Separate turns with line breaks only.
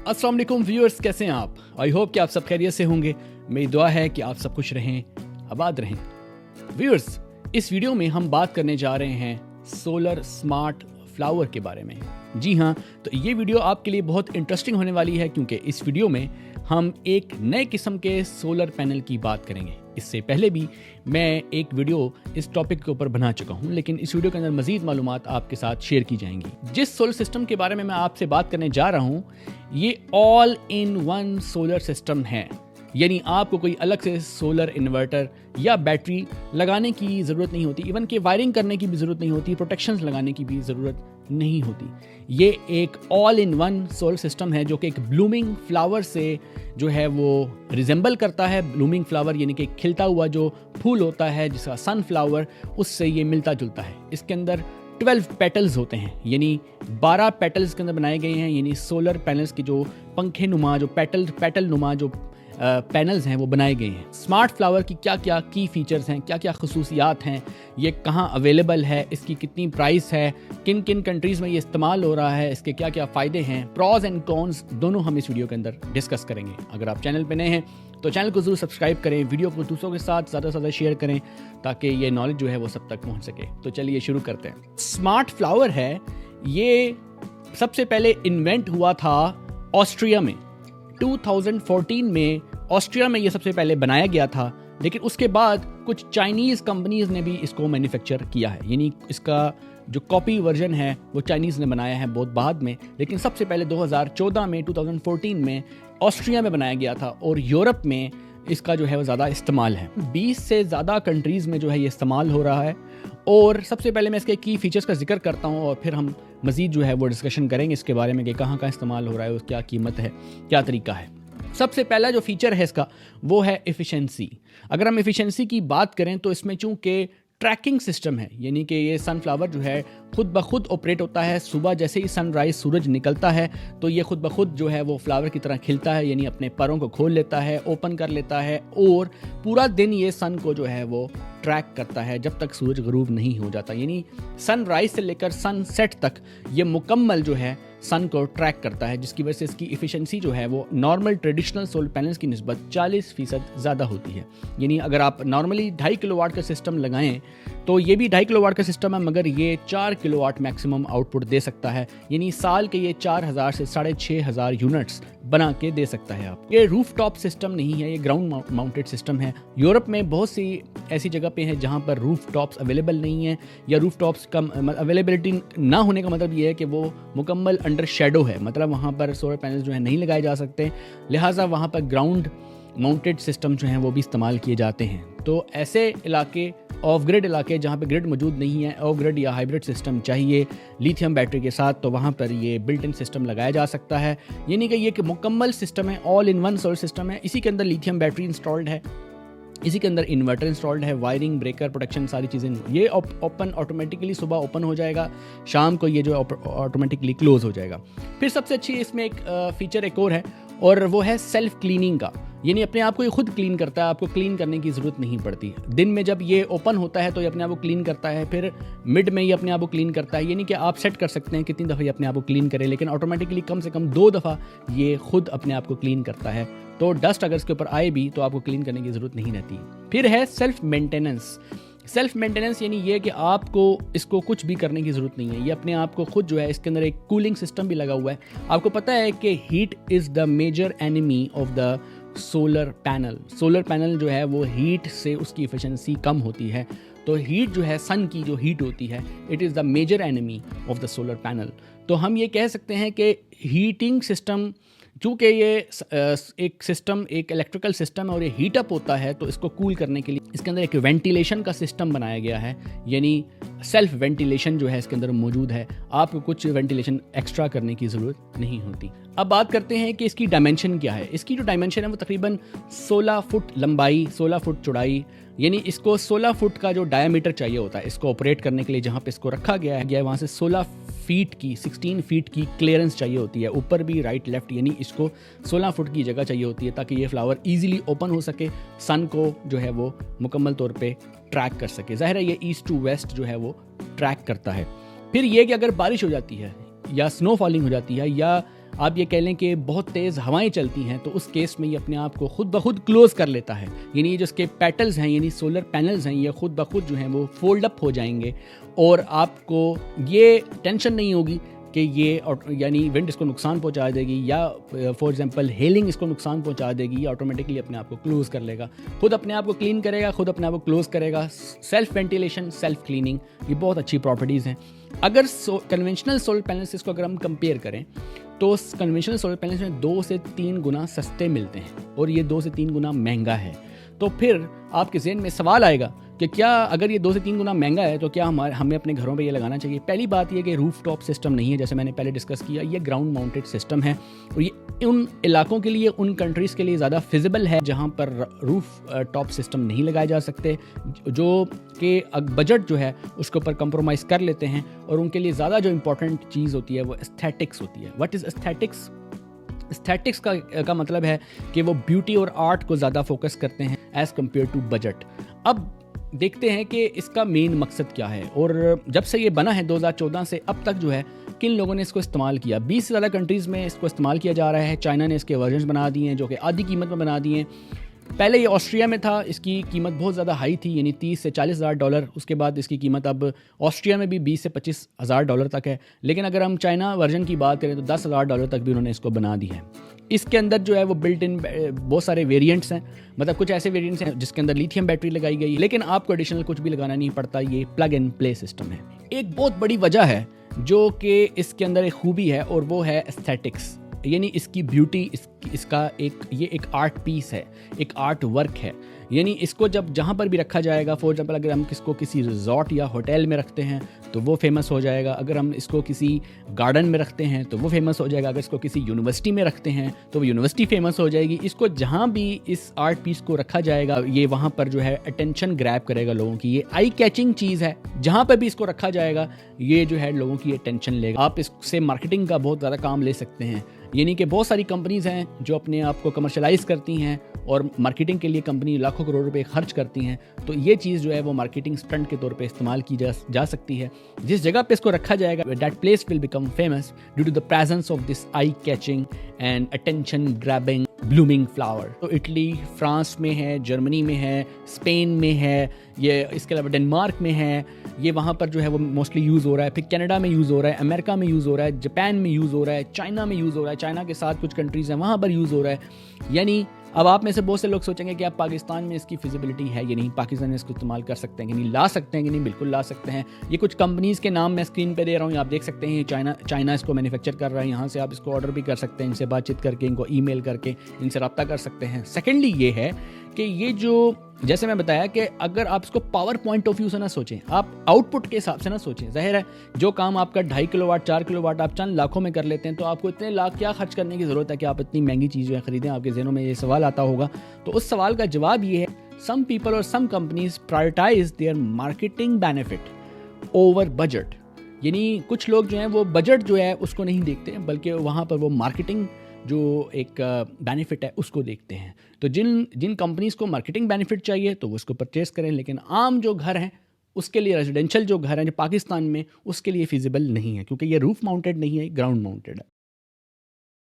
अस्सलाम वालेकुम व्यूअर्स, कैसे हैं आप? आई होप कि आप सब खैरियत से होंगे। मेरी दुआ है कि आप सब खुश रहें, आबाद रहें। व्यूअर्स, इस वीडियो में हम बात करने जा रहे हैं सोलर स्मार्ट फ्लावर के बारे में। जी हाँ, तो ये वीडियो आपके लिए बहुत इंटरेस्टिंग होने वाली है क्योंकि इस वीडियो में हम एक नए किस्म के सोलर पैनल की बात करेंगे। इससे पहले भी मैं एक वीडियो इस टॉपिक के ऊपर बना चुका हूँ, लेकिन इस वीडियो के अंदर मजीद मालूमात आपके साथ शेयर की जाएंगी। जिस सोलर सिस्टम के बारे में मैं आपसे बात करने जा रहा हूँ, ये all in one solar system है। यानी आपको कोई अलग से सोलर इन्वर्टर या बैटरी लगाने की ज़रूरत नहीं होती, इवन कि वायरिंग करने की भी ज़रूरत नहीं होती, प्रोटेक्शंस लगाने की भी ज़रूरत नहीं होती। ये एक all in one solar system है जो कि एक ब्लूमिंग फ्लावर से जो है वो रिजेंबल करता है। ब्लूमिंग फ्लावर यानी कि खिलता हुआ जो फूल होता है जिसका सनफ्लावर, उससे ये मिलता जुलता है। इसके अंदर 12 पेटल्स होते हैं, यानी 12 पेटल्स के अंदर बनाए गए हैं। यानी सोलर पैनल्स के जो पंखे नुमा, जो पेटल नुमा जो पैनल्स हैं वो बनाए गए हैं। स्मार्ट फ्लावर की क्या क्या की फीचर्स हैं, क्या क्या खसूसियात हैं, ये कहाँ अवेलेबल है, इसकी कितनी प्राइस है, किन किन कंट्रीज़ में ये इस्तेमाल हो रहा है, इसके क्या क्या फ़ायदे हैं, प्रॉज एंड कॉन्स, दोनों हम इस वीडियो के अंदर डिस्कस करेंगे। अगर आप चैनल पे नए हैं तो चैनल को ज़रूर सब्सक्राइब करें, वीडियो को दूसरों के साथ ज़्यादा से ज़्यादा शेयर करें ताकि ये नॉलेज जो है वो सब तक पहुँच सके। तो चलिए शुरू करते हैं। स्मार्ट फ्लावर है, ये सबसे पहले इन्वेंट हुआ था ऑस्ट्रिया में। 2014 में ऑस्ट्रिया में ये सबसे पहले बनाया गया था, लेकिन उसके बाद कुछ चाइनीज़ कंपनीज़ ने भी इसको मैन्युफैक्चर किया है। यानी इसका जो कॉपी वर्जन है वो चाइनीज़ ने बनाया है बहुत बाद में, लेकिन सबसे पहले 2014 में 2014 में ऑस्ट्रिया में बनाया गया था और यूरोप में इसका जो है वो ज़्यादा इस्तेमाल है। 20 से ज़्यादा कंट्रीज़ में जो है ये इस्तेमाल हो रहा है। और सबसे पहले मैं इसके की फ़ीचर्स का जिक्र करता हूँ और फिर हम मज़ीद जो है वो डिस्कशन करेंगे इसके बारे में कि कहाँ कहाँ इस्तेमाल हो रहा है, क्या कीमत है, क्या तरीका है। सबसे पहला जो फीचर है इसका वो है एफिशिएंसी। अगर हम एफिशिएंसी की बात करें तो इसमें चूँकि ट्रैकिंग सिस्टम है, यानी कि ये सनफ्लावर जो है खुद ब खुद ऑपरेट होता है। सुबह जैसे ही सनराइज सूरज निकलता है तो ये खुद ब खुद जो है वो फ्लावर की तरह खिलता है, यानी अपने परों को खोल लेता है, ओपन कर लेता है और पूरा दिन ये सन को जो है वो ट्रैक करता है जब तक सूरज गरूब नहीं हो जाता। यानी सनराइज से लेकर सनसेट तक ये मुकम्मल जो है सन को ट्रैक करता है, जिसकी वजह से इसकी एफिशिएंसी जो है वो नॉर्मल ट्रेडिशनल सोलर पैनल्स की निस्बत 40% ज़्यादा होती है। यानी अगर आप नॉर्मली 2.5 किलोवाट का सिस्टम लगाएं तो ये भी 2.5 किलोवाट का सिस्टम है, मगर ये 4 किलोवाट मैक्सिमम आउटपुट दे सकता है। यानी साल के ये 4000 से 6500 यूनिट्स बना के दे सकता है आप। ये रूफ टॉप सिस्टम नहीं है, ये ग्राउंड माउंटेड सिस्टम है। यूरोप में बहुत सी ऐसी जगह पे हैं जहाँ पर रूफ टॉप्स अवेलेबल नहीं है, या रूफ टॉप्स कम अवेलेबिलिटी ना होने का मतलब ये है कि वो मुकम्मल अंडर शेडो है, मतलब वहाँ पर सोलर पैनल्स जो है नहीं लगाए जा सकते। लिहाजा वहाँ पर ग्राउंड माउंटेड सिस्टम जो हैं वो भी इस्तेमाल किए जाते हैं। तो ऐसे इलाके, ऑफ ग्रिड इलाके जहाँ पे ग्रिड मौजूद नहीं है, ऑफ ग्रिड या हाइब्रिड सिस्टम चाहिए लिथियम बैटरी के साथ, तो वहाँ पर ये बिल्ट इन सिस्टम लगाया जा सकता है। यानी कि ये एक मुकम्मल सिस्टम है, all in one solar system है। इसी के अंदर लिथियम बैटरी इंस्टॉल्ड है, इसी के अंदर इन्वर्टर इंस्टॉल्ड है, वायरिंग, ब्रेकर, प्रोटेक्शन, सारी चीज़ें। ये ओपन ऑटोमेटिकली सुबह ओपन हो जाएगा, शाम को ये जो ऑटोमेटिकली क्लोज हो जाएगा। फिर सबसे अच्छी इसमें एक फीचर एक और है और वो है सेल्फ क्लीनिंग का। यानी अपने आप को ये खुद क्लीन करता है, आपको क्लीन करने की ज़रूरत नहीं पड़ती। दिन में जब ये ओपन होता है तो ये अपने आप को क्लीन करता है, फिर मिड में ये अपने आप को क्लीन करता है। यानी कि आप सेट कर सकते हैं कितनी दफ़ा ये अपने आप को क्लीन करे, लेकिन ऑटोमेटिकली कम से कम 2 दफ़ा ये खुद अपने आप को क्लीन करता है। तो डस्ट अगर इसके ऊपर आए भी तो आपको क्लीन करने की ज़रूरत नहीं रहती। फिर है सेल्फ मेंटेनेंस। सेल्फ मेंटेनेंस यानी ये कि आपको इसको कुछ भी करने की ज़रूरत नहीं है, ये अपने आप को खुद जो है, इसके अंदर एक कूलिंग सिस्टम भी लगा हुआ है। आपको पता है कि heat is the major enemy of the solar panel. Solar panel जो है वो हीट से उसकी एफिशिएंसी कम होती है। तो हीट जो है, सन की जो हीट होती है, it is the major enemy of the solar panel. तो हम ये कह सकते हैं कि हीटिंग सिस्टम, चूँकि ये एक सिस्टम, एक इलेक्ट्रिकल सिस्टम है और ये हीट अप होता है, तो इसको कूल करने के लिए इसके अंदर एक वेंटिलेशन का सिस्टम बनाया गया है। यानी सेल्फ वेंटिलेशन जो है इसके अंदर मौजूद है, आपको कुछ वेंटिलेशन एक्स्ट्रा करने की ज़रूरत नहीं होती। अब बात करते हैं कि इसकी डायमेंशन क्या है। इसकी जो डायमेंशन है वो तकरीबन 16 फुट लंबाई, 16 फुट चौड़ाई, यानी इसको 16 फुट का जो डायमीटर चाहिए होता है इसको ऑपरेट करने के लिए। जहाँ पे इसको रखा गया है वहाँ से 16 फीट की क्लियरेंस चाहिए होती है, ऊपर भी राइट लेफ्ट, यानी इसको 16 फुट की जगह चाहिए होती है ताकि ये फ्लावर ईजिली ओपन हो सके, सन को जो है वो मुकम्मल तौर पे ट्रैक कर सके। ज़ाहिर है ये ईस्ट टू वेस्ट जो है वो ट्रैक करता है। फिर ये कि अगर बारिश हो जाती है या स्नो फॉलिंग हो जाती है या आप ये कह लें कि बहुत तेज़ हवाएं चलती हैं, तो उस केस में ये अपने आप को खुद ब खुद क्लोज कर लेता है। यानी ये जो इसके पेटल्स हैं, यानी सोलर पैनल्स हैं, ये खुद ब खुद जो हैं वो फोल्ड अप हो जाएंगे और आपको ये टेंशन नहीं होगी कि ये यानी विंड इसको नुकसान पहुंचा देगी या फॉर एग्जांपल हेलिंग इसको नुकसान पहुंचा देगी। ये ऑटोमेटिकली अपने आप को क्लोज़ कर लेगा, खुद अपने आप को क्लीन करेगा, खुद अपने आप को क्लोज़ करेगा। सेल्फ वेंटिलेशन, सेल्फ क्लीनिंग, ये बहुत अच्छी प्रॉपर्टीज़ हैं। अगर कन्वेंशनल सोलर पैनल्स इसको अगर हम कंपेयर करें तो कन्वेंशनल सोलर पैनल्स में 2 से 3 गुना सस्ते मिलते हैं और ये 2 से 3 गुना महंगा है। तो फिर आपके ज़हन में सवाल आएगा कि क्या अगर ये 2 से 3 गुना महंगा है तो क्या हमें अपने घरों पे ये लगाना चाहिए। पहली बात ये कि रूफ टॉप सिस्टम नहीं है, जैसे मैंने पहले डिस्कस किया, ये ग्राउंड माउंटेड सिस्टम है और ये उन इलाकों के लिए, उन कंट्रीज़ के लिए ज़्यादा फिजिबल है जहाँ पर रूफ टॉप सिस्टम नहीं लगाए जा सकते, जो कि बजट जो है उसके ऊपर कंप्रोमाइज़ कर लेते हैं और उनके लिए ज़्यादा जो इंपॉर्टेंट चीज़ होती है वो एस्थेटिक्स होती है। What is aesthetics? एस्थेटिक्स का मतलब है कि वो ब्यूटी और आर्ट को ज़्यादा फोकस करते हैं एज़ कम्पेयर टू बजट। अब देखते हैं कि इसका मेन मकसद क्या है और जब से ये बना है 2014 से अब तक जो है किन लोगों ने इसको इस्तेमाल किया। 20 से ज़्यादा कंट्रीज़ में इसको इस्तेमाल किया जा रहा है। चाइना ने इसके वर्जन्स बना दिए हैं जो कि आधी कीमत में बना दिए हैं। पहले ये ऑस्ट्रिया में था, इसकी कीमत बहुत ज़्यादा हाई थी, यानी 30 से 40 हज़ार डॉलर। उसके बाद इसकी कीमत अब ऑस्ट्रिया में भी 20 से 25 हज़ार डॉलर तक है। लेकिन अगर हम चाइना वर्जन की बात करें तो 10 हज़ार डॉलर तक भी उन्होंने इसको बना दी है। इसके अंदर जो है वो बिल्ट इन बहुत सारे वेरिएंट्स हैं, मतलब कुछ ऐसे वेरिएंट्स हैं जिसके अंदर लिथियम बैटरी लगाई गई है, लेकिन आपको एडिशनल कुछ भी लगाना नहीं पड़ता। ये प्लग एंड प्ले सिस्टम है। एक बहुत बड़ी वजह है जो कि इसके अंदर एक खूबी है और वो है एस्थेटिक्स, यानी इसकी ब्यूटी, इसका ये एक आर्ट पीस है, एक आर्ट वर्क है। यानी इसको जब जहाँ पर भी रखा जाएगा, फॉर एग्जाम्पल अगर हम इसको किसी रिजॉर्ट या होटल में रखते हैं तो वो फेमस हो जाएगा। अगर हम इसको किसी गार्डन में रखते हैं तो वो फेमस हो जाएगा। अगर इसको किसी यूनिवर्सिटी में रखते हैं तो वो यूनिवर्सिटी फेमस हो जाएगी। इसको जहाँ भी इस आर्ट पीस को रखा जाएगा ये वहाँ पर जो है अटेंशन ग्रैब करेगा लोगों की। ये आई कैचिंग चीज़ है, जहाँ पर भी इसको रखा जाएगा ये जो है लोगों की अटेंशन लेगा। आप इससे मार्केटिंग का बहुत ज़्यादा काम ले सकते हैं। यानी कि बहुत सारी कंपनीज़ हैं जो अपने आप को कमर्शलाइज़ करती हैं और मार्केटिंग के लिए कंपनी लाखों करोड़ रुपए खर्च करती हैं। तो ये चीज़ जो है वो मार्केटिंग स्टंट के तौर पे इस्तेमाल की जा सकती है। जिस जगह पे इसको रखा जाएगा that place will become famous due to the presence of this eye catching and attention grabbing blooming flower. तो इटली, फ्रांस में है, जर्मनी में है, स्पेन में है, ये इसके अलावा डेनमार्क में है। ये वहाँ पर जो है वो मोस्टली यूज़ हो रहा है। फिर कनाडा में यूज़ हो रहा है, अमेरिका में यूज़ हो रहा है, जापान में यूज़ हो रहा है, चाइना में यूज़ हो रहा है। चाइना के साथ कुछ कंट्रीज़ हैं वहाँ पर यूज़ हो रहा है। यानी अब आप में से बहुत से लोग सोचेंगे कि आप पाकिस्तान में इसकी फिजिबिलिटी है या नहीं, पाकिस्तान में इसको इस्तेमाल कर सकते हैं कि नहीं, ला सकते हैं कि नहीं, बिल्कुल ला सकते हैं। ये कुछ कंपनीज़ के नाम मैं स्क्रीन पे दे रहा हूँ, आप देख सकते हैं। चाइना इसको मैन्युफैक्चर कर रहा है। यहाँ से आप इसको ऑर्डर भी कर सकते हैं, इनसे बातचीत करके, इनको ईमेल करके इनसे रब्ता कर सकते हैं। सेकेंडली ये है कि ये जो, जैसे मैं बताया कि अगर आप इसको पावर पॉइंट ऑफ व्यू से ना सोचें, आप आउटपुट के हिसाब से ना सोचें। जाहिर है जो काम आपका 2.5 किलोवाट 4 किलोवाट आप चंद लाखों में कर लेते हैं तो आपको इतने लाख क्या खर्च करने की ज़रूरत है कि आप इतनी महंगी चीज़ें खरीदें। आपके ज़हनों में ये सवाल आता होगा। तो उस सवाल का जवाब ये है, सम पीपल और some companies prioritise their marketing benefit over budget. यानी कुछ लोग जो हैं वो बजट जो है उसको नहीं देखते बल्कि वहाँ पर वो मार्केटिंग जो एक बेनिफिट है उसको देखते हैं। तो जिन कंपनीज़ को मार्केटिंग बेनिफिट चाहिए तो वो उसको परचेस करें, लेकिन आम जो घर हैं उसके लिए, रेजिडेंशियल जो घर हैं जो पाकिस्तान में, उसके लिए फिजिबल नहीं है क्योंकि ये रूफ माउंटेड नहीं है, ग्राउंड माउंटेड है।